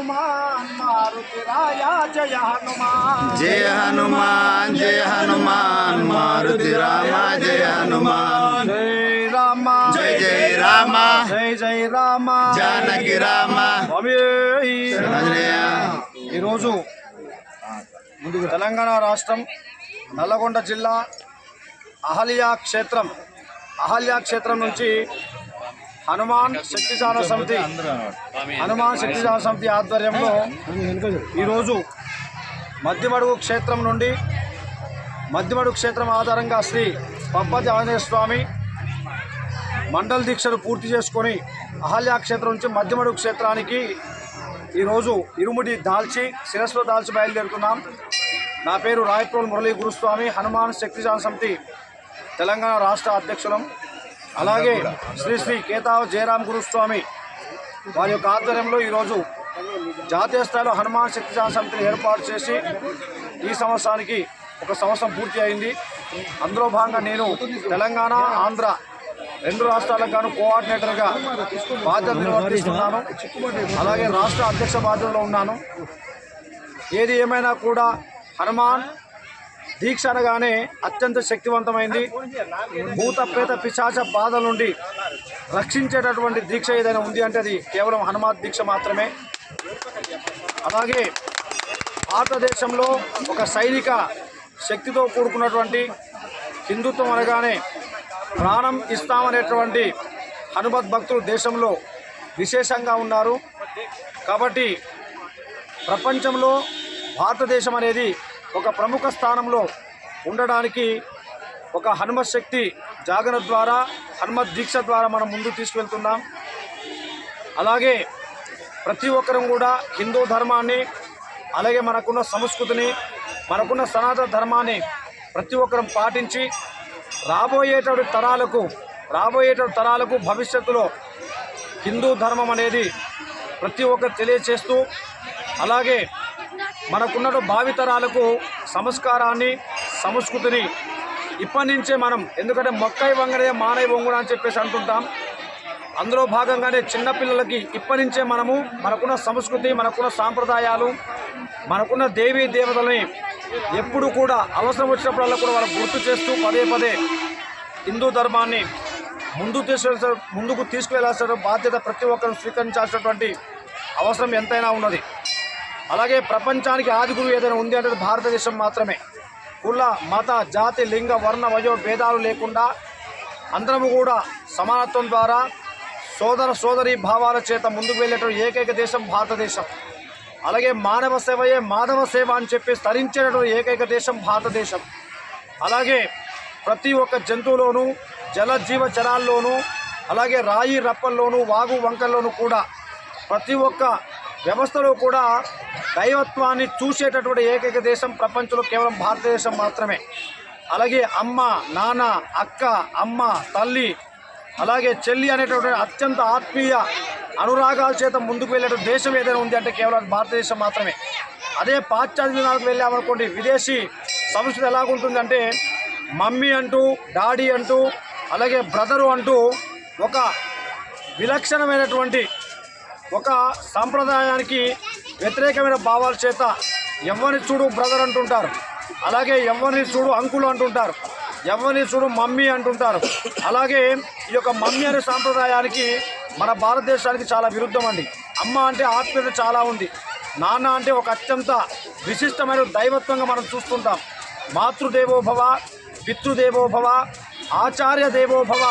हनुमान मारुति राया जय हनुमान जय हनुमान जय हनुमान मारुति रामा जय हनुमान जय रामा जय जय रामा जय जय रामा जानकी रामा ఈరోజు తెలంగాణ రాష్ట్రం నల్లగొండ జిల్లా అహల్యా క్షేత్రం నుంచి హనుమాన్ శక్తిసార సమితి ఆధ్వర్యంలో ఈరోజు మధ్యమడుగు క్షేత్రం నుండి మధ్యమడుగు క్షేత్రం ఆధారంగా శ్రీ పబ్బతి ఆంజనేయ స్వామి మండల దీక్షలు పూర్తి చేసుకొని అహల్యా క్షేత్రం నుంచి మధ్యమడుగు క్షేత్రానికి ఈరోజు ఇరుముడి దాల్చి శిరస్సులో దాల్చి బయలుదేరుతున్నాం. నా పేరు రాయప్రోల్ మురళీ గురుస్వామి, హనుమాన్ శక్తిసార సమితి తెలంగాణ రాష్ట్ర అధ్యక్షులం. అలాగే శ్రీ శ్రీ కేతావ జయరాం గురుస్వామి వారి యొక్క ఆధ్వర్యంలో ఈరోజు జాతీయ స్థాయిలో హనుమాన్ శక్తిసార సమితిని ఏర్పాటు చేసి ఈ సంవత్సరానికి ఒక సంవత్సరం పూర్తి అయింది. అందులో భాగంగా నేను తెలంగాణ ఆంధ్ర రెండు రాష్ట్రాలకు గాను కోఆర్డినేటర్గా బాధ్యతలు నిర్వర్తిస్తున్నాను. అలాగే రాష్ట్ర అధ్యక్ష బాధ్యతలో ఉన్నాను. ఏది ఏమైనా కూడా హనుమాన్ దీక్ష అనగానే అత్యంత శక్తివంతమైంది. భూత ప్రేత పిశాచ బాధల నుండి రక్షించేటటువంటి దీక్ష ఏదైనా ఉంది అంటే అది కేవలం హనుమాన్ దీక్ష మాత్రమే. అలాగే భారతదేశంలో ఒక సైనిక శక్తితో కూడుకున్నటువంటి హిందుత్వం అనగానే ప్రాణం ఇస్తామనేటువంటి హనుమత్ భక్తులు దేశంలో విశేషంగా ఉన్నారు. కాబట్టి ప్రపంచంలో భారతదేశం అనేది ఒక ప్రముఖ స్థానంలో ఉండడానికి ఒక హనుమత్ శక్తి జాగరణ ద్వారా, హనుమత్ దీక్ష ద్వారా మనం ముందుకు తీసుకువెళ్తున్నాం. అలాగే ప్రతి ఒక్కరం కూడా హిందూ ధర్మాన్ని, అలాగే మనకున్న సంస్కృతిని, మనకున్న సనాతన ధర్మాన్ని ప్రతి ఒక్కరం పాటించి రాబోయేటువంటి తరాలకు భవిష్యత్తులో హిందూ ధర్మం అనేది ప్రతి ఒక్కరు తెలియచేస్తూ, అలాగే మనకున్న భావితరాలకు సంస్కారాన్ని, సంస్కృతిని ఇప్పటి నుంచే మనం, ఎందుకంటే మొక్కై వంగడే మానై వంగుడు అని చెప్పేసి అంటుంటాం. అందులో భాగంగానే చిన్నపిల్లలకి ఇప్పటి నుంచే మనము మనకున్న సంస్కృతి, మనకున్న సాంప్రదాయాలు, మనకున్న దేవీ దేవతలని ఎప్పుడు కూడా అవసరం వచ్చినప్పుడల్లా కూడా వాళ్ళకు గుర్తు చేస్తూ పదే పదే హిందూ ధర్మాన్ని ముందుకు తీసుకువెళ్లాల్సిన బాధ్యత ప్రతి ఒక్కరు స్వీకరించాల్సినటువంటి అవసరం ఎంతైనా ఉన్నది. అలాగే ప్రపంచానికి ఆది గురువు ఏదైనా ఉంది అంటే భారతదేశం మాత్రమే. కుల, మత, జాతి, లింగ, వర్ణ, వయో భేదాలు లేకుండా అందరము కూడా సమానత్వం ద్వారా సోదరీ భావాల చేత ముందుకు వెళ్ళేటువంటి ఏకైక దేశం భారతదేశం. అలాగే మానవ సేవయే మాధవ సేవ అని చెప్పి స్తరించేటువంటి ఏకైక దేశం భారతదేశం. అలాగే ప్రతి ఒక్క జంతువులోనూ, జలజీవ చరాల్లోనూ, అలాగే రాయి రప్పల్లోనూ, వాగు వంకల్లోనూ కూడా ప్రతి ఒక్క వ్యవస్థలో కూడా దైవత్వాన్ని చూసేటటువంటి ఏకైక దేశం ప్రపంచంలో కేవలం భారతదేశం మాత్రమే. అలాగే అమ్మ, నాన్న, అక్క, అమ్మ, తల్లి, అలాగే చెల్లి అనేటటువంటి అత్యంత ఆత్మీయ అనురాగాల చేత ముందుకు వెళ్ళే దేశం ఏదైనా ఉంది అంటే కేవలం భారతదేశం మాత్రమే. అదే పాశ్చాత్య దేశాలకు వెళ్ళామనుకోండి, విదేశీ సంస్కృతి ఎలాగుంటుందంటే మమ్మీ అంటూ, డాడీ అంటూ, అలాగే బ్రదరు అంటూ ఒక విలక్షణమైనటువంటి ఒక సాంప్రదాయానికి వ్యతిరేకమైన భావాల చేత ఎవరిని చూడు బ్రదర్ అంటుంటారు, అలాగే ఎవరిని చూడు అంకుల్ అంటుంటారు, ఎవరిని చూడు మమ్మీ అంటుంటారు. అలాగే ఈ యొక్క మమ్మీ అనే సాంప్రదాయానికి మన భారతదేశానికి చాలా విరుద్ధం అండి. అమ్మ అంటే ఆత్మీయత చాలా ఉంది. నాన్న అంటే ఒక అత్యంత విశిష్టమైన దైవత్వంగా మనం చూస్తుంటాం. మాతృదేవోభవ, పితృదేవోభవ, ఆచార్య దేవోభవ,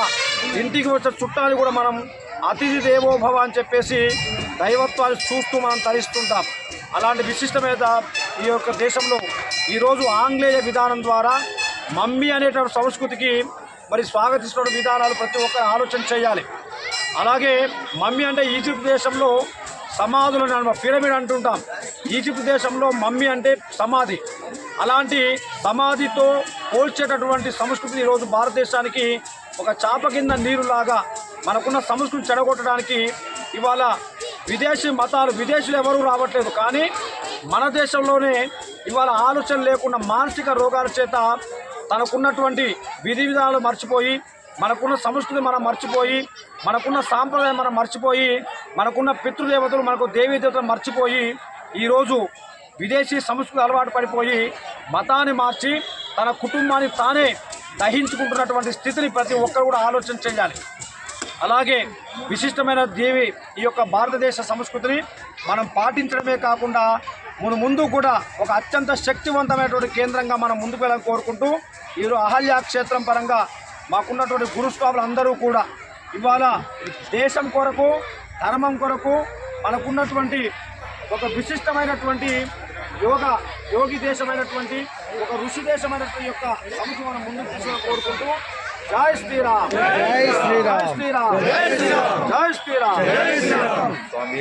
ఇంటికి వచ్చిన చుట్టాన్ని కూడా మనం అతిథి దేవోభవ అని చెప్పేసి దైవత్వాన్ని చూస్తూ మనం తరిస్తుంటాం. అలాంటి విశిష్టమైన ఈ యొక్క దేశంలో ఈరోజు ఆంగ్లేయ విధానం ద్వారా మమ్మీ అనేటువంటి సంస్కృతికి మరి స్వాగతిస్తున్న విధానాలు ప్రతి ఒక్కరు ఆలోచన చేయాలి. అలాగే మమ్మీ అంటే ఈజిప్ట్ దేశంలో సమాధులను పిరమిడ్ అంటుంటాం. ఈజిప్ట్ దేశంలో మమ్మీ అంటే సమాధి. అలాంటి సమాధితో పోల్చేటటువంటి సంస్కృతిని ఈరోజు భారతదేశానికి ఒక చాప కింద నీరులాగా మనకున్న సంస్కృతి చెడగొట్టడానికి ఇవాళ విదేశీ మతాలు, విదేశీయులు ఎవరూ రావట్లేదు. కానీ మన దేశంలోనే ఇవాళ ఆలోచన లేకుండా మానసిక రోగాల చేత తనకున్నటువంటి విధి విధానాలు మర్చిపోయి, మనకున్న సంస్కృతి మనం మర్చిపోయి, మనకున్న సాంప్రదాయం మనం మర్చిపోయి మనకున్న పితృదేవతలు, మనకు దేవీ దేవతలు మర్చిపోయి ఈరోజు విదేశీ సంస్కృతి అలవాటు పడిపోయి మతాన్ని మార్చి తన కుటుంబాన్ని తానే దహించుకుంటున్నటువంటి స్థితిని ప్రతి ఒక్కరు కూడా ఆలోచన చేయాలి. అలాగే విశిష్టమైన దేవి ఈ యొక్క భారతదేశ సంస్కృతిని మనం పాటించడమే కాకుండా ముందు కూడా ఒక అత్యంత శక్తివంతమైనటువంటి కేంద్రంగా మనం ముందుకు వెళ్ళాలని కోరుకుంటూ ఈరోజు అహల్య క్షేత్రం పరంగా మాకున్నటువంటి గురుస్వాములు అందరూ కూడా ఇవాళ దేశం కొరకు, ధర్మం కొరకు మనకున్నటువంటి ఒక విశిష్టమైనటువంటి యోగి దేశమైనటువంటి ఒక ఋషి దేశమైనటువంటి యొక్క సంస్కృతి మనం ముందుకు తీసుకొని కోరుకుంటూ జై శ్రీరామ్, జై శ్రీరామ్, జై శ్రీరామ్, జై శ్రీరామ్, జై శ్రీరామ్, జై శ్రీరామ్. స్వామి